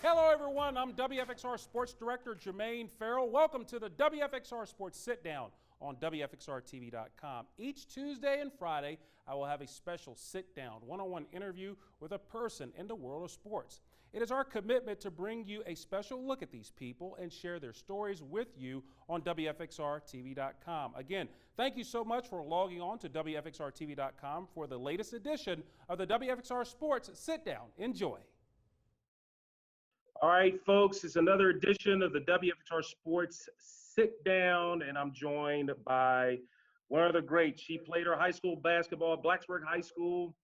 Hello, everyone. I'm WFXR Sports Director Jermaine Ferrell. Welcome to the WFXR Sports Sit Down on WFXRTV.com. Each Tuesday and Friday, I will have a special sit-down, one-on-one interview with a person in the world of sports. It is our commitment to bring you a special look at these people and share their stories with you on WFXRTV.com. Again, thank you so much for logging on to WFXRTV.com for the latest edition of the WFXR Sports Sit Down. Enjoy. All right, folks, it's another edition of the WFXR Sports Sit Down, and I'm joined by one of the greats. She played her high school basketball at Blacksburg High School,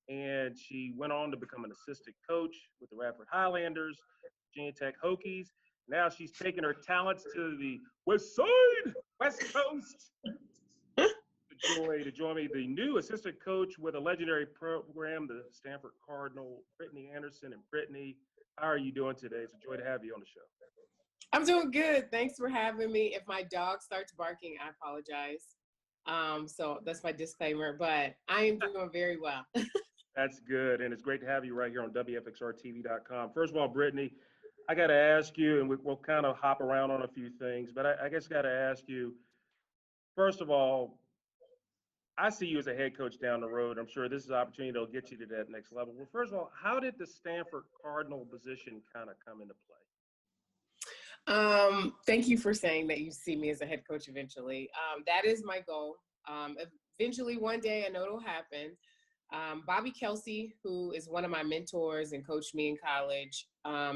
and she went on to become an assistant coach with the Radford Highlanders, Virginia Tech Hokies. Now she's taking her talents to the West Coast. To join me, the new assistant coach with a legendary program, the Stanford Cardinal, Britney Anderson. And Britney, how are you doing today? It's a joy to have you on the show. I'm doing good. Thanks for having me. If my dog starts barking, I apologize. So that's my disclaimer, but I am doing very well. That's good, and it's great to have you right here on WFXRTV.com. First of all, Britney, I got to ask you, and we'll kind of hop around on a few things, but I guess got to ask you, first of all, I see you as a head coach down the road. I'm sure this is an opportunity that'll get you to that next level. Well, first of all, how did the Stanford Cardinal position kind of come into play? Thank you for saying that you see me as a head coach eventually. That is my goal. Eventually, one day, I know it'll happen. Bobby Kelsey, who is one of my mentors and coached me in college,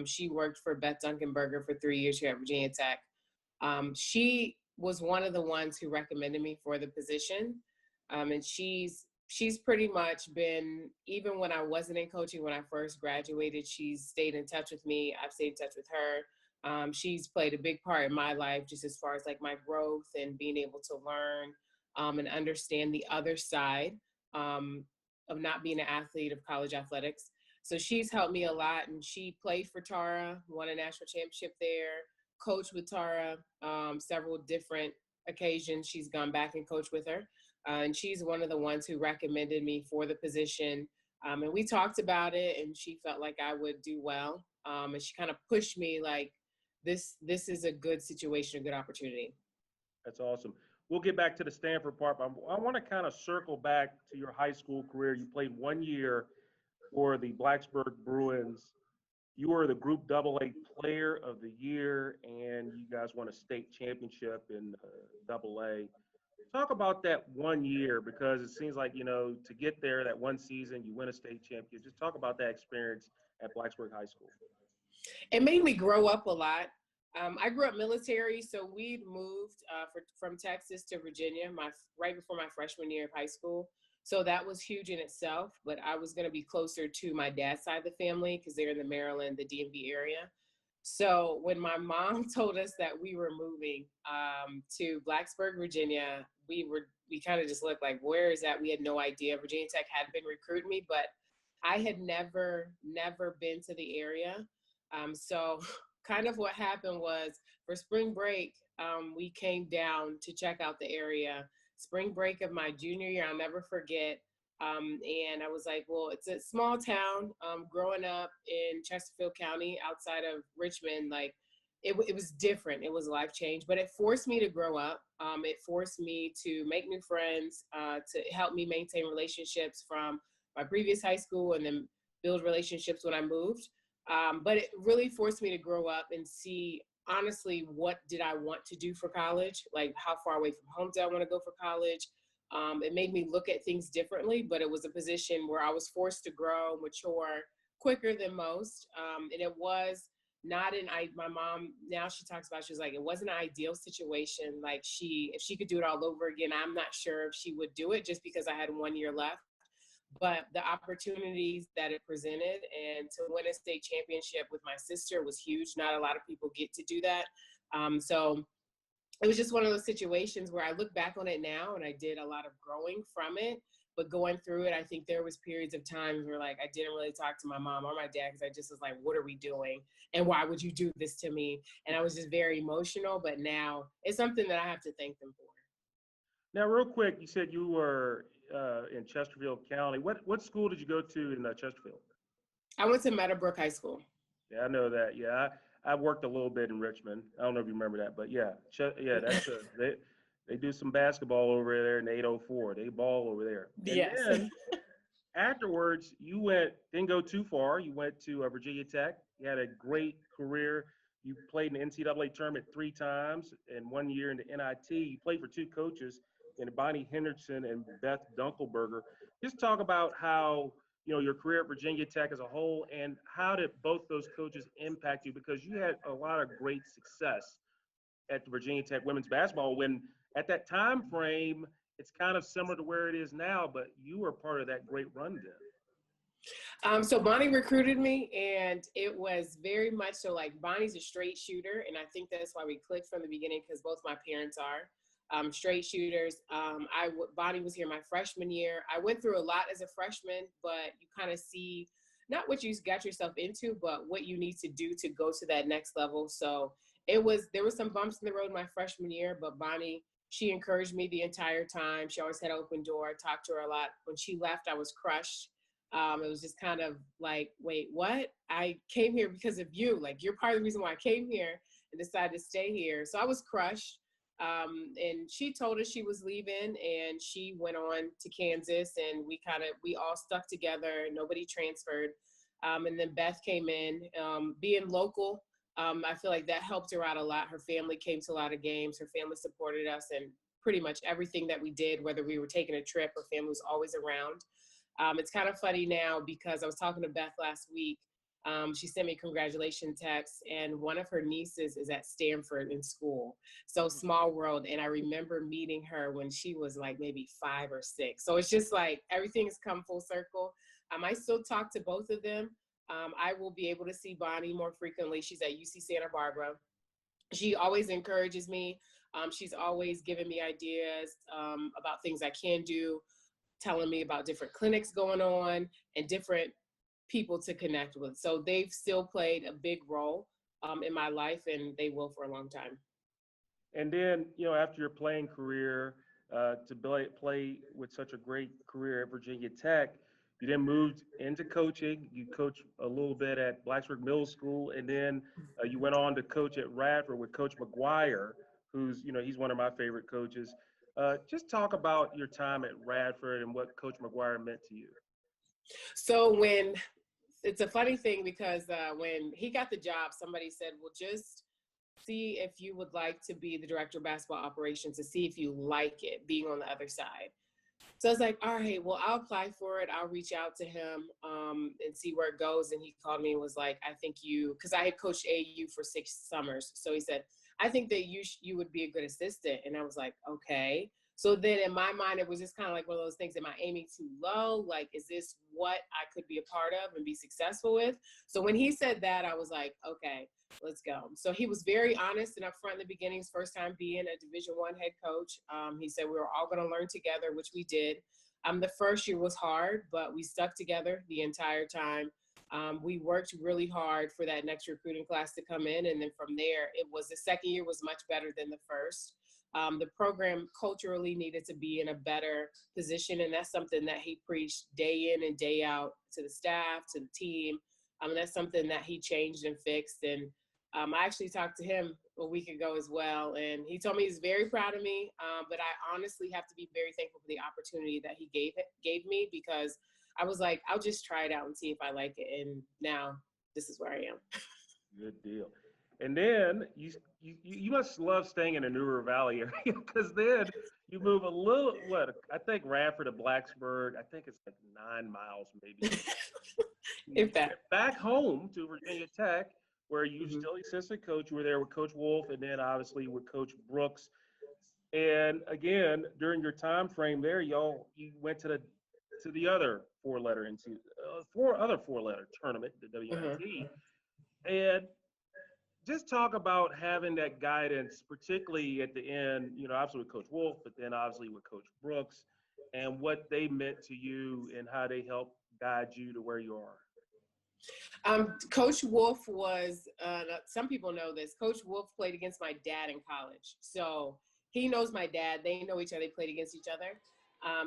she worked for Beth Duncan-Berger for 3 years here at Virginia Tech. She was one of the ones who recommended me for the position. And she's pretty much been, even when I wasn't in coaching, when I first graduated, she's stayed in touch with me. I've stayed in touch with her. She's played a big part in my life, just as far as like my growth and being able to learn and understand the other side of not being an athlete of college athletics. So she's helped me a lot, and she played for Tara, won a national championship there, coached with Tara several different occasions. She's gone back and coached with her. And she's one of the ones who recommended me for the position. And we talked about it, and she felt like I would do well. And she kind of pushed me like, this is a good situation, a good opportunity. That's awesome. We'll get back to the Stanford part, but I want to kind of circle back to your high school career. You played 1 year for the Blacksburg Bruins. You were the Group AA Player of the Year, and you guys won a state championship in AA. Talk about that 1 year, because it seems like, to get there, that one season, you win a state championship. Just talk about that experience at Blacksburg High School. It made me grow up a lot. I grew up military, so we'd moved from Texas to Virginia right before my freshman year of high school. So that was huge in itself, but I was going to be closer to my dad's side of the family because they're in the Maryland, the DMV area. So when my mom told us that we were moving to Blacksburg, Virginia, we kind of just looked like, where is that? We had no idea. Virginia Tech had been recruiting me, but I had never been to the area. So kind of what happened was, for spring break, we came down to check out the area. Spring break of my junior year, I'll never forget. And I was like, well, it's a small town. Growing up in Chesterfield County, outside of Richmond, like it was different. It was a life change, but it forced me to grow up. It forced me to make new friends, to help me maintain relationships from my previous high school and then build relationships when I moved. But it really forced me to grow up and see, honestly, what did I want to do for college? Like, how far away from home did I want to go for college? It made me look at things differently, but it was a position where I was forced to grow, mature quicker than most. And it was not my mom, now she talks about, she was like, it wasn't an ideal situation. Like if she could do it all over again, I'm not sure if she would do it, just because I had 1 year left. But the opportunities that it presented, and to win a state championship with my sister, was huge. Not a lot of people get to do that. So it was just one of those situations where I look back on it now, and I did a lot of growing from it. But going through it, I think there was periods of times where, like, I didn't really talk to my mom or my dad, because I just was like, what are we doing? And why would you do this to me? And I was just very emotional. But now it's something that I have to thank them for. Now, real quick, you said you were in Chesterfield County. What school did you go to in Chesterfield? I went to Meadowbrook High School. Yeah, I know that. Yeah, I worked a little bit in Richmond. I don't know if you remember that, but yeah, yeah, that's they do some basketball over there in 804. They ball over there. And Yes. then afterwards, you didn't go too far. You went to Virginia Tech. You had a great career. You played in the NCAA tournament 3 times, and 1 year in the NIT. You played for two coaches, in Bonnie Henderson and Beth Dunkelberger. Just talk about how your career at Virginia Tech as a whole, and how did both those coaches impact you? Because you had a lot of great success at the Virginia Tech women's basketball. When at that time frame, it's kind of similar to where it is now, but you were part of that great run then. So Bonnie recruited me, and it was very much so like Bonnie's a straight shooter, and I think that's why we clicked from the beginning, because both my parents are straight shooters. Bonnie was here my freshman year. I went through a lot as a freshman, but you kind of see not what you got yourself into, but what you need to do to go to that next level. So there was some bumps in the road my freshman year, but Bonnie, she encouraged me the entire time. She always had an open door. I talked to her a lot. When she left, I was crushed. It was just kind of like, wait, what? I came here because of you. Like, you're part of the reason why I came here and decided to stay here. So I was crushed. And she told us she was leaving, and she went on to Kansas, and we all stuck together. Nobody transferred. And then Beth came in, being local. I feel like that helped her out a lot. Her family came to a lot of games. Her family supported us, and pretty much everything that we did, whether we were taking a trip, her family was always around. It's kind of funny now, because I was talking to Beth last week. She sent me a congratulations text, and one of her nieces is at Stanford in school. So small world. And I remember meeting her when she was like maybe 5 or 6. So it's just like everything has come full circle. I still talk to both of them. I will be able to see Bonnie more frequently. She's at UC Santa Barbara. She always encourages me. She's always giving me ideas about things I can do, telling me about different clinics going on and different people to connect with. So they've still played a big role in my life, and they will for a long time. And then, after your playing career, to play with such a great career at Virginia Tech, you then moved into coaching. You coached a little bit at Blacksburg Middle School, and then you went on to coach at Radford with Coach McGuire, who's, he's one of my favorite coaches. Just talk about your time at Radford and what Coach McGuire meant to you. So it's a funny thing, because when he got the job, somebody said, well, just see if you would like to be the director of basketball operations, to see if you like it being on the other side. So I was like, all right, well, I'll apply for it. I'll reach out to him and see where it goes. And he called me and was like, I think because I had coached AU for 6 summers. So he said, I think that you would be a good assistant. And I was like, okay. So then in my mind, it was just kind of like one of those things, am I aiming too low? Like, is this what I could be a part of and be successful with? So when he said that, I was like, okay, let's go. So he was very honest and upfront in the beginning. His first time being a Division I head coach. He said we were all going to learn together, which we did. The first year was hard, but we stuck together the entire time. We worked really hard for that next recruiting class to come in. And then from there, the second year was much better than the first. The program culturally needed to be in a better position. And that's something that he preached day in and day out to the staff, to the team. That's something that he changed and fixed. And I actually talked to him a week ago as well. And he told me he's very proud of me. But I honestly have to be very thankful for the opportunity that he gave me, because I was like, I'll just try it out and see if I like it. And now this is where I am. Good deal. And then you must love staying in the New River Valley area, because then you move a little, I think Radford to Blacksburg, I think it's like 9 miles maybe. If that. Back home to Virginia Tech, where you still assistant coach. You were there with Coach Wolf, and then obviously with Coach Brooks. And again, during your time frame there, you went to the other four-letter tournament, the WNT. And just talk about having that guidance, particularly at the end, obviously with Coach Wolf, but then obviously with Coach Brooks, and what they meant to you and how they helped guide you to where you are. Coach Wolf was, some people know this, Coach Wolf played against my dad in college. So he knows my dad. They know each other. They played against each other.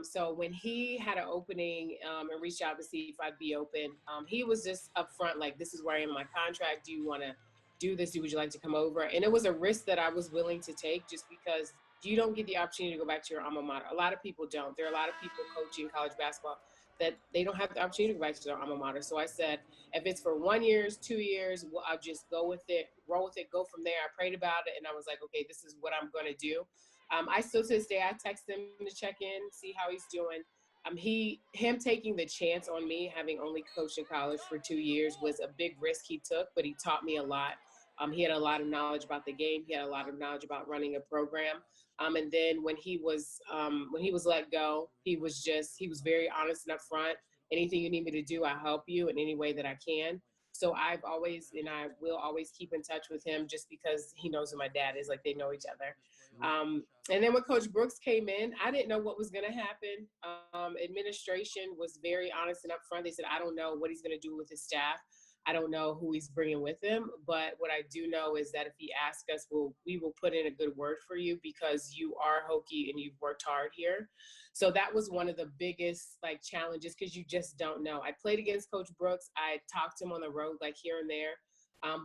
So when he had an opening and reached out to see if I'd be open, he was just upfront, like, this is where I am in my contract. Do you want to do this? Would you like to come over? And it was a risk that I was willing to take just because you don't get the opportunity to go back to your alma mater. A lot of people don't. There are a lot of people coaching college basketball that they don't have the opportunity to go back to their alma mater. So I said, if it's for 1 year, 2 years, well, I'll just go with it, roll with it, go from there. I prayed about it, and I was like, okay, this is what I'm going to do. I still to this day, I text him to check in, see how he's doing. Him taking the chance on me, having only coached in college for 2 years, was a big risk he took, but he taught me a lot. He had a lot of knowledge about the game. He had a lot of knowledge about running a program. And then when he was let go, he was very honest and upfront. Anything you need me to do, I'll help you in any way that I can. So I've always, and I will always keep in touch with him just because he knows who my dad is, like they know each other. And then when Coach Brooks came in, I didn't know what was going to happen. Administration was very honest and upfront. They said, I don't know what he's going to do with his staff. I don't know who he's bringing with him. But what I do know is that if he asks us, we will put in a good word for you because you are Hokie and you've worked hard here. So that was one of the biggest challenges because you just don't know. I played against Coach Brooks. I talked to him on the road here and there.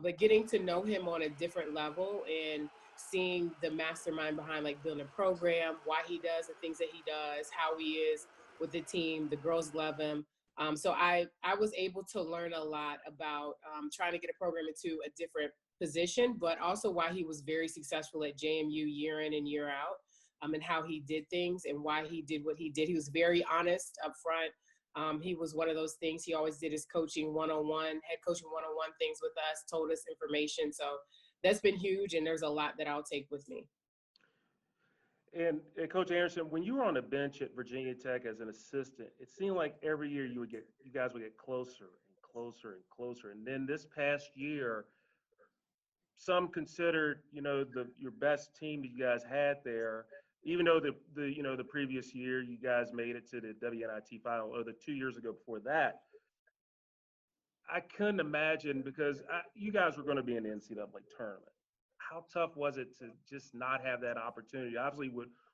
But getting to know him on a different level and seeing the mastermind behind building a program, why he does the things that he does, how he is with the team, the girls love him. So I was able to learn a lot about trying to get a program into a different position, but also why he was very successful at JMU year in and year out, and how he did things and why he did what he did. He was very honest up front. He was one of those things. He always did his coaching one-on-one, head coaching one-on-one things with us, told us information. So that's been huge, and there's a lot that I'll take with me. And Coach Anderson, when you were on the bench at Virginia Tech as an assistant, it seemed like every year you guys would get closer and closer and closer. And then this past year, some considered, your best team that you guys had there, even though the previous year you guys made it to the WNIT final, or the 2 years ago before that. I couldn't imagine because you guys were going to be in the NCAA tournament. How tough was it to just not have that opportunity? Obviously,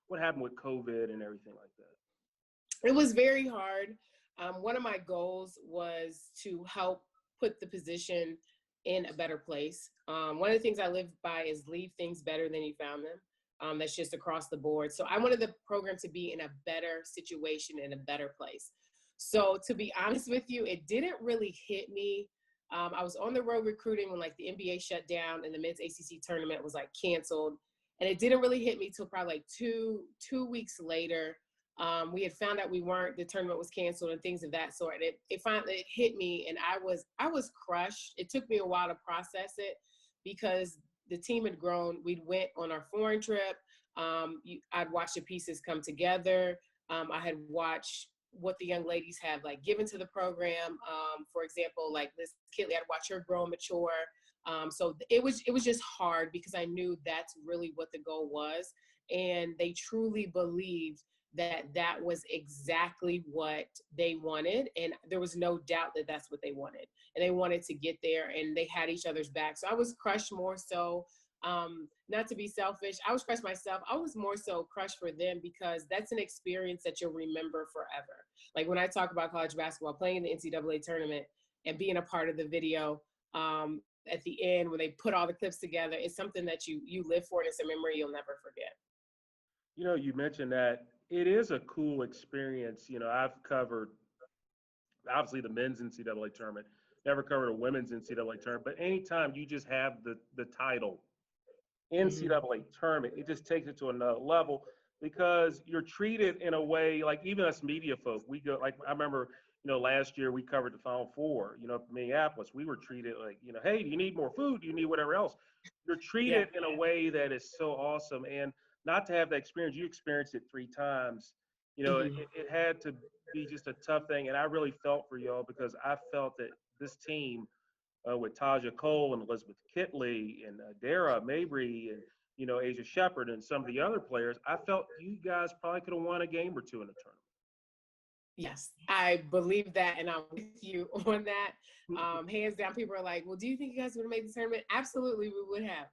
what happened with COVID and everything like that? It was very hard. One of my goals was to help put the position in a better place. One of the things I live by is leave things better than you found them. That's just across the board. So I wanted the program to be in a better situation, in a better place. So to be honest with you, it didn't really hit me. I was on the road recruiting when the NBA shut down and the men's ACC tournament was canceled. And it didn't really hit me till probably two weeks later. We had found out the tournament was canceled and things of that sort. And it finally hit me, and I was crushed. It took me a while to process it because the team had grown. We went on our foreign trip. I'd watched the pieces come together. I had watched what the young ladies have given to the program. For example, Liz Kitley, I'd watch her grow and mature. So it was just hard because I knew that's really what the goal was. And they truly believed that was exactly what they wanted. And there was no doubt that that's what they wanted. And they wanted to get there, and they had each other's back. So I was crushed more so. Not to be selfish, I was crushed myself. I was more so crushed for them because that's an experience that you'll remember forever. When I talk about college basketball, playing in the NCAA tournament and being a part of the video at the end when they put all the clips together, it's something that you live for, and it's a memory you'll never forget. You mentioned that it is a cool experience. I've covered obviously the men's NCAA tournament, never covered a women's NCAA tournament, but anytime you just have the title NCAA tournament, it just takes it to another level because you're treated in a way even us media folk, we go I remember, last year we covered the Final Four, Minneapolis, we were treated hey, do you need more food? Do you need whatever else? You're treated in a way that is so awesome. And not to have that experience, you experienced it 3 times, it had to be just a tough thing. And I really felt for y'all because I felt that this team, with Taja Cole and Elizabeth Kitley and Dara Mabry and Asia Shepherd and some of the other players, I felt you guys probably could have won a game or two in the tournament. Yes, I believe that, and I'm with you on that. Hands down, people are like, well, do you think you guys would have made the tournament? Absolutely, we would have.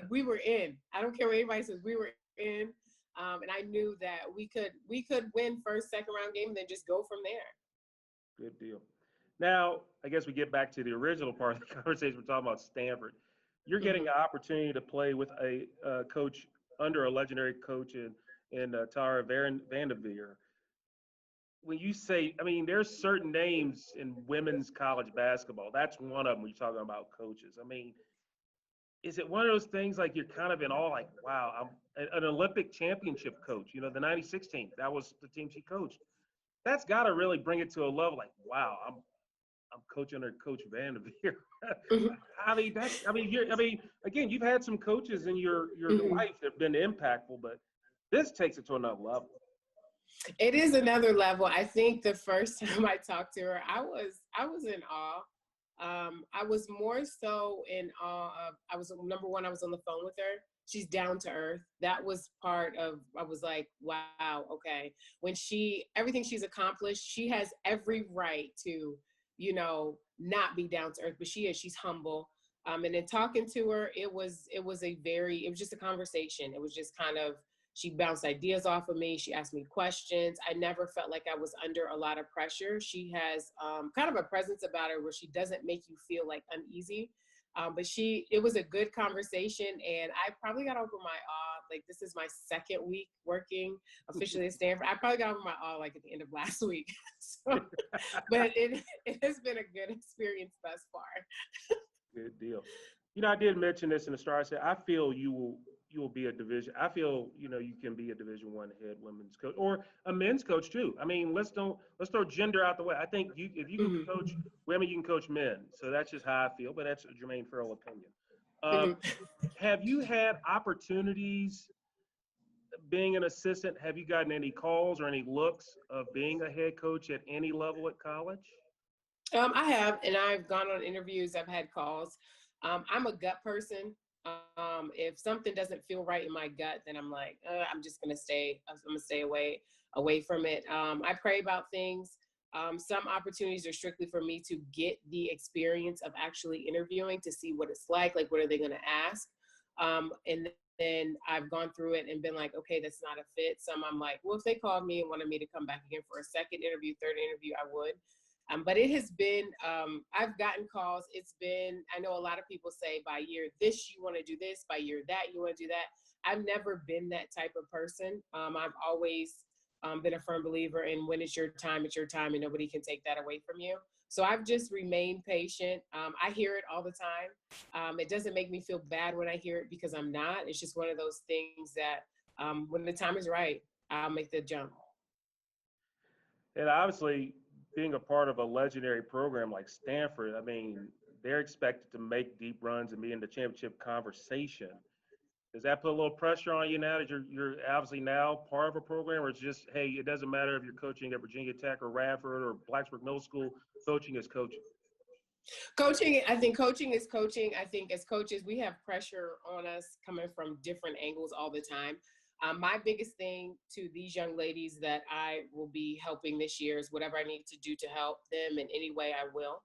We were in. I don't care what anybody says, we were in. And I knew that we could win first, second round game and then just go from there. Good deal. Now, I guess we get back to the original part of the conversation. We're talking about Stanford. You're getting an opportunity to play with a coach under a legendary coach in Tara Vanderveer. When you say, I mean, there's certain names in women's college basketball. That's one of them when you're talking about coaches. I mean, is it one of those things like you're kind of in awe, like, wow, I'm an Olympic championship coach, you know, the 96 team, that was the team she coached. That's got to really bring it to a level like, wow, I'm coaching under Coach Vanderveer. I mean, again, you've had some coaches in your life that have been impactful, but this takes it to another level. It is another level. I think the first time I talked to her, I was in awe. I was more so in awe of, I was on the phone with her. She's down to earth. That was part of, I was like, wow, okay. When everything she's accomplished, she has every right to, you know, not be down to earth, but she's humble. And then talking to her, it was just a conversation. It was just kind of, she bounced ideas off of me. She asked me questions. I never felt like I was under a lot of pressure. She has kind of a presence about her where she doesn't make you feel like uneasy. But it was a good conversation, and I probably got over my awe. Like, this is my second week working officially at Stanford. I probably got over my awe like at the end of last week. So, but it has been a good experience thus far. Good deal. You know, I did mention this in the start. I said, I feel you will be a division. I feel, you know, you can be a Division I head women's coach or a men's coach too. I mean, let's throw gender out the way. I think if you can coach women, you can coach men. So that's just how I feel, but that's a Jermaine Ferrell opinion. Have you had opportunities being an assistant? Have you gotten any calls or any looks of being a head coach at any level at college? I have, and I've gone on interviews. I've had calls. I'm a gut person. If something doesn't feel right in my gut, then I'm like, I'm gonna stay away from it. I pray about things. Some opportunities are strictly for me to get the experience of actually interviewing to see what it's like what are they gonna ask? And then I've gone through it and been like, okay, that's not a fit. Some I'm like, well, if they called me and wanted me to come back again for a second interview, third interview, I would. But it has been, I've gotten calls. It's been, I know a lot of people say by year this, you want to do this, by year that, you want to do that. I've never been that type of person. I've always been a firm believer in when it's your time, and nobody can take that away from you. So I've just remained patient. I hear it all the time. It doesn't make me feel bad when I hear it because I'm not. It's just one of those things that when the time is right, I'll make the jump. And obviously, being a part of a legendary program like Stanford, I mean, they're expected to make deep runs and be in the championship conversation. Does that put a little pressure on you now that you're obviously now part of a program, or it's just, hey, it doesn't matter if you're coaching at Virginia Tech or Radford or Blacksburg Middle School, coaching is coaching? I think coaching is coaching. I think as coaches, we have pressure on us coming from different angles all the time. My biggest thing to these young ladies that I will be helping this year is whatever I need to do to help them in any way I will.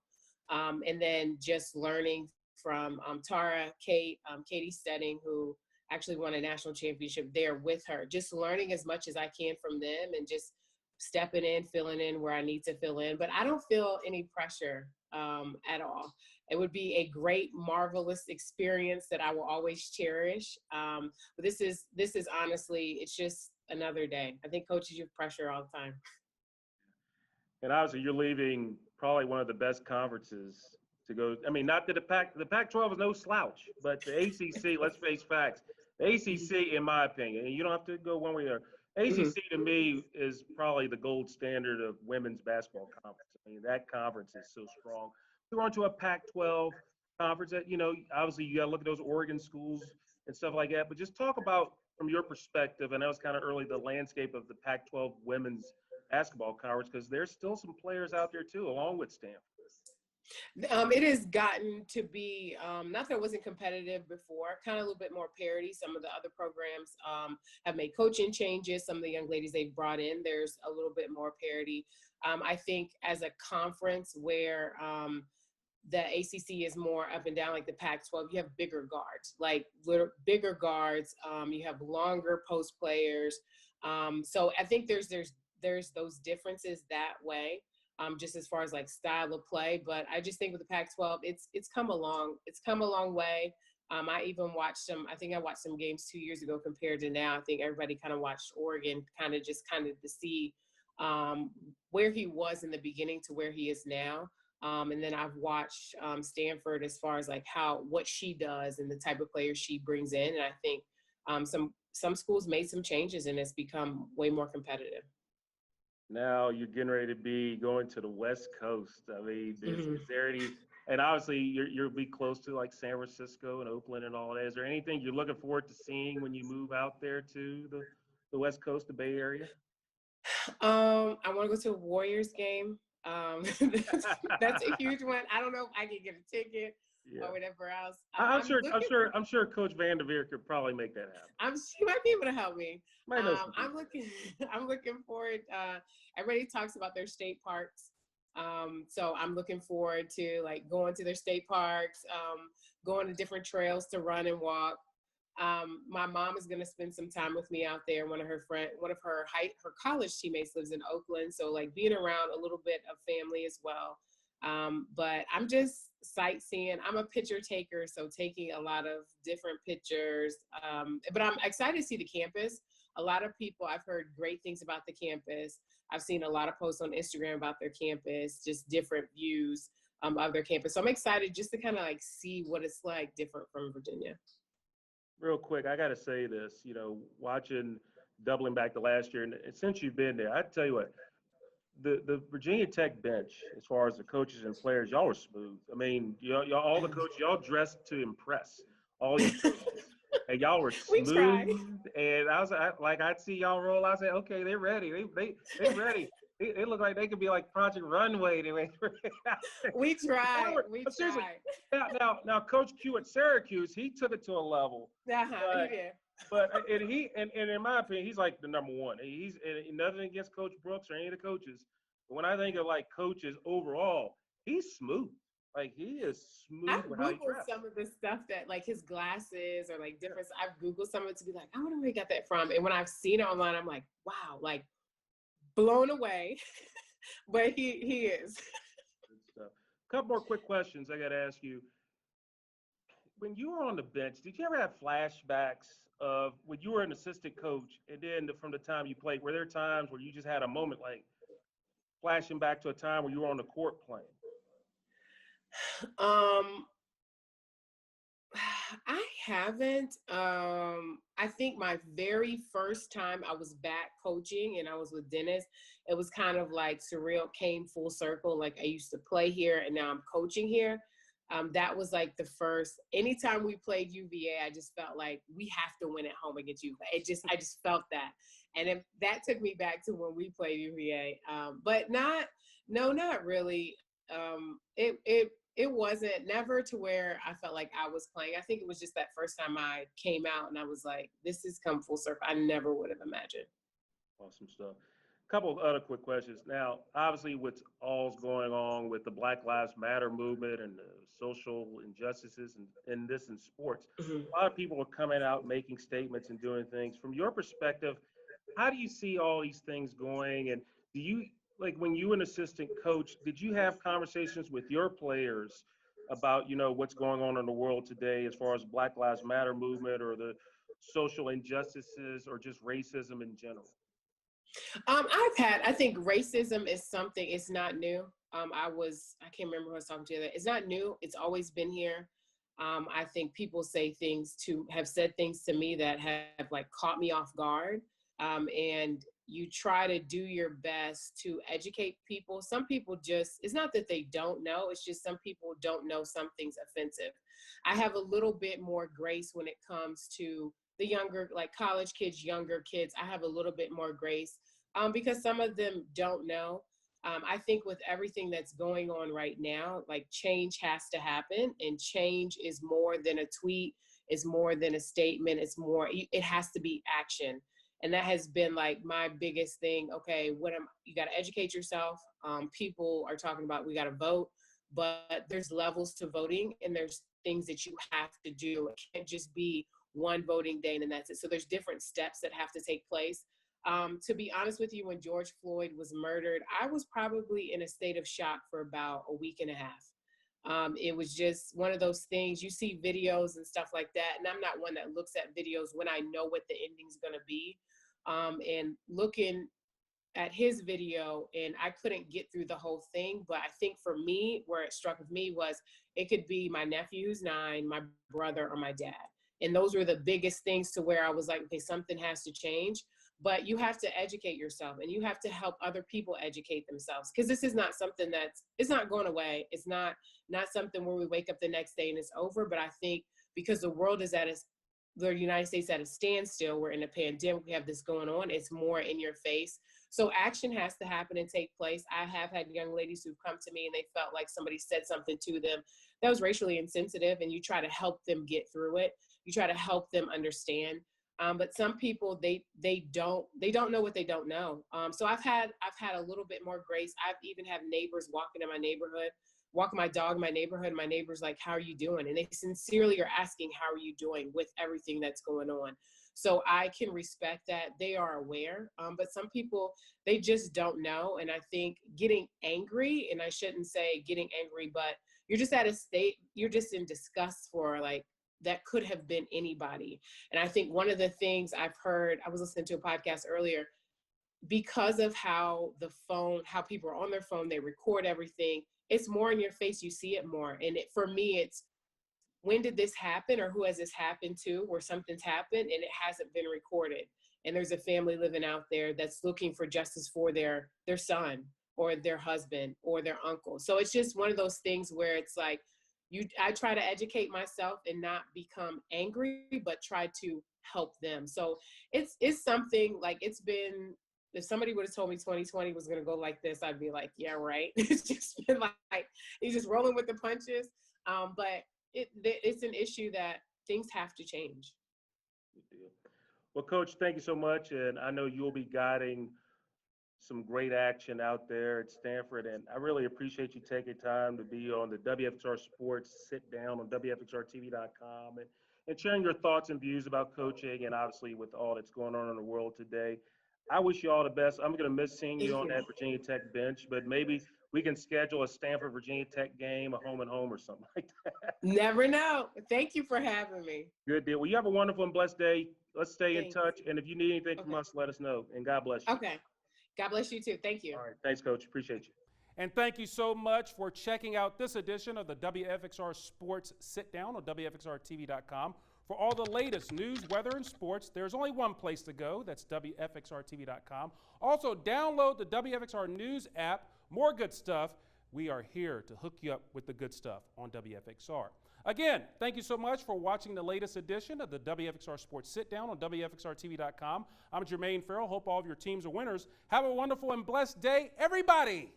And then just learning from Tara, Katie Stedding, who actually won a national championship there with her, just learning as much as I can from them and just stepping in, filling in where I need to fill in. But I don't feel any pressure at all. It would be a great, marvelous experience that I will always cherish. But this is honestly, it's just another day. I think coaches use pressure all the time. And obviously, you're leaving probably one of the best conferences to go. I mean, not that the Pac-12 is no slouch, but the ACC. Let's face facts. The ACC, in my opinion, and you don't have to go one way or ACC to me is probably the gold standard of women's basketball conference. I mean, that conference is so strong. We're on to a Pac-12 conference that, you know, obviously you got to look at those Oregon schools and stuff like that. But just talk about, from your perspective, I know it's kind of early, the landscape of the Pac-12 women's basketball conference, because there's still some players out there too, along with Stanford. It has gotten to be, not that it wasn't competitive before, kind of a little bit more parity. Some of the other programs have made coaching changes. Some of the young ladies they've brought in, there's a little bit more parity. I think as a conference where the ACC is more up and down, like the Pac-12. You have bigger guards, like bigger guards. You have longer post players. So I think there's those differences that way, just as far as like style of play. But I just think with the Pac-12, it's come along. It's come a long way. I even watched some. I think I watched some games 2 years ago compared to now. I think everybody kind of watched Oregon, kind of to see where he was in the beginning to where he is now. And then I've watched Stanford as far as like what she does and the type of players she brings in. And I think some schools made some changes and it's become way more competitive. Now you're getting ready to be going to the West Coast. I mean, is there any, and obviously you'll be close to like San Francisco and Oakland and all that. Is there anything you're looking forward to seeing when you move out there to the West Coast, the Bay Area? I want to go to a Warriors game. That's a huge one. I don't know if I can get a ticket or whatever else. I'm sure Coach Vanderveer could probably make that happen. She might be able to help me. I'm looking forward. Everybody talks about their state parks. So I'm looking forward to like going to their state parks, going to different trails to run and walk. My mom is going to spend some time with me out there. One of her college teammates lives in Oakland. So like being around a little bit of family as well. But I'm just sightseeing. I'm a picture taker. So taking a lot of different pictures. But I'm excited to see the campus. A lot of people, I've heard great things about the campus. I've seen a lot of posts on Instagram about their campus, just different views of their campus. So I'm excited just to kind of like see what it's like different from Virginia. Real quick, I got to say this, doubling back to last year, and since you've been there, I tell you what, the Virginia Tech bench, as far as the coaches and players, y'all were smooth. I mean, y'all all the coaches, y'all dressed to impress all your coaches, and y'all were smooth. We tried. And I'd see y'all roll. I say, okay, they're ready. They're ready. They look like they could be like Project Runway. We tried. Now, Coach Q at Syracuse, he took it to a level. He did. But in my opinion, he's like the number one. He's nothing against Coach Brooks or any of the coaches. But when I think of like coaches overall, he's smooth. Like he is smooth. I've Googled some of the stuff that like his glasses or like different. I've Googled some of it to be like, I wonder where he got that from. And when I've seen it online, I'm like, wow, like blown away. But he is. Good stuff. A couple more quick questions I got to ask you. When you were on the bench, did you ever have flashbacks of when you were an assistant coach and then from the time you played? Were there times where you just had a moment like flashing back to a time where you were on the court playing? I haven't. I think my very first time I was back coaching and I was with Dennis, it was kind of like surreal, came full circle. Like I used to play here and now I'm coaching here. That was like the first, anytime we played UVA, I just felt like we have to win at home against UVA. I just felt that. And that took me back to when we played UVA. But not really. It wasn't never to where I felt like I was playing. I think it was just that first time I came out and I was like, this has come full circle. I never would have imagined. Awesome stuff. A couple of other quick questions. Now, obviously, what's all's going on with the Black Lives Matter movement and the social injustices and this in sports, a lot of people are coming out making statements and doing things. From your perspective, how do you see all these things going? And do you, like when you were an assistant coach, did you have conversations with your players about, what's going on in the world today as far as Black Lives Matter movement or the social injustices or just racism in general? I think racism is something, it's not new. I can't remember who I was talking to. It's not new. It's always been here. I think people have said things to me that have like caught me off guard. And you try to do your best to educate people. Some people it's not that they don't know, it's just some people don't know something's offensive. I have a little bit more grace when it comes to the younger, like college kids, younger kids. I have a little bit more grace because some of them don't know. I think with everything that's going on right now, like change has to happen, and change is more than a tweet, is more than a statement, it has to be action. And that has been like my biggest thing. Okay, you got to educate yourself. People are talking about, we got to vote. but there's levels to voting, and there's things that you have to do. It can't just be one voting day and then that's it. So there's different steps that have to take place. To be honest with you, when George Floyd was murdered, I was probably in a state of shock for about a week and a half. It was just one of those things. You see videos and stuff like that, and I'm not one that looks at videos when I know what the ending's going to be. And looking at his video, and I couldn't get through the whole thing, but I think for me, where it struck with me was it could be my nephew who's 9, my brother, or my dad. And those were the biggest things to where I was like, okay, something has to change. But you have to educate yourself, and you have to help other people educate themselves, because this is not something it's not going away. It's not something where we wake up the next day and it's over. But I think because the world is the United States at a standstill, we're in a pandemic, we have this going on, it's more in your face. So action has to happen and take place. I have had young ladies who've come to me and they felt like somebody said something to them that was racially insensitive, and you try to help them get through it. You try to help them understand. But some people, they don't know what they don't know. So I've had a little bit more grace. I've even had neighbors walking in my neighborhood, walking my dog in my neighborhood. My neighbor's like, "How are you doing?" And they sincerely are asking, "How are you doing?" with everything that's going on. So I can respect that they are aware. But some people, they just don't know. And I think getting angry, and I shouldn't say getting angry, but you're just at a state, you're just in disgust for like, that could have been anybody. And I think one of the things I've heard, I was listening to a podcast earlier, because of how people are on their phone, they record everything, it's more in your face, you see it more. And for me, it's, when did this happen, or who has this happened to, where something's happened and it hasn't been recorded? And there's a family living out there that's looking for justice for their son or their husband or their uncle. So it's just one of those things where it's like, I try to educate myself and not become angry, but try to help them. So it's something like, it's been, if somebody would have told me 2020 was going to go like this, I'd be like, yeah, right. It's just been like, he's just rolling with the punches. But it's an issue that things have to change. Well, Coach, thank you so much. And I know you'll be guiding some great action out there at Stanford. And I really appreciate you taking time to be on the WFXR Sports Sit Down on WFXRTV.com and sharing your thoughts and views about coaching, and obviously with all that's going on in the world today. I wish you all the best. I'm going to miss seeing you on that Virginia Tech bench, but maybe we can schedule a Stanford Virginia Tech game, a home and home or something like that. Never know. Thank you for having me. Good deal. Well, you have a wonderful and blessed day. Let's stay in touch. And if you need anything from us, let us know. And God bless you. Okay. God bless you too. Thank you. All right. Thanks, Coach. Appreciate you. And thank you so much for checking out this edition of the WFXR Sports Sit Down on WFXRTV.com. For all the latest news, weather, and sports, there's only one place to go. That's WFXRTV.com. Also, download the WFXR News app. More good stuff. We are here to hook you up with the good stuff on WFXR. Again, thank you so much for watching the latest edition of the WFXR Sports Sit Down on WFXRTV.com. I'm Jermaine Ferrell. Hope all of your teams are winners. Have a wonderful and blessed day, everybody.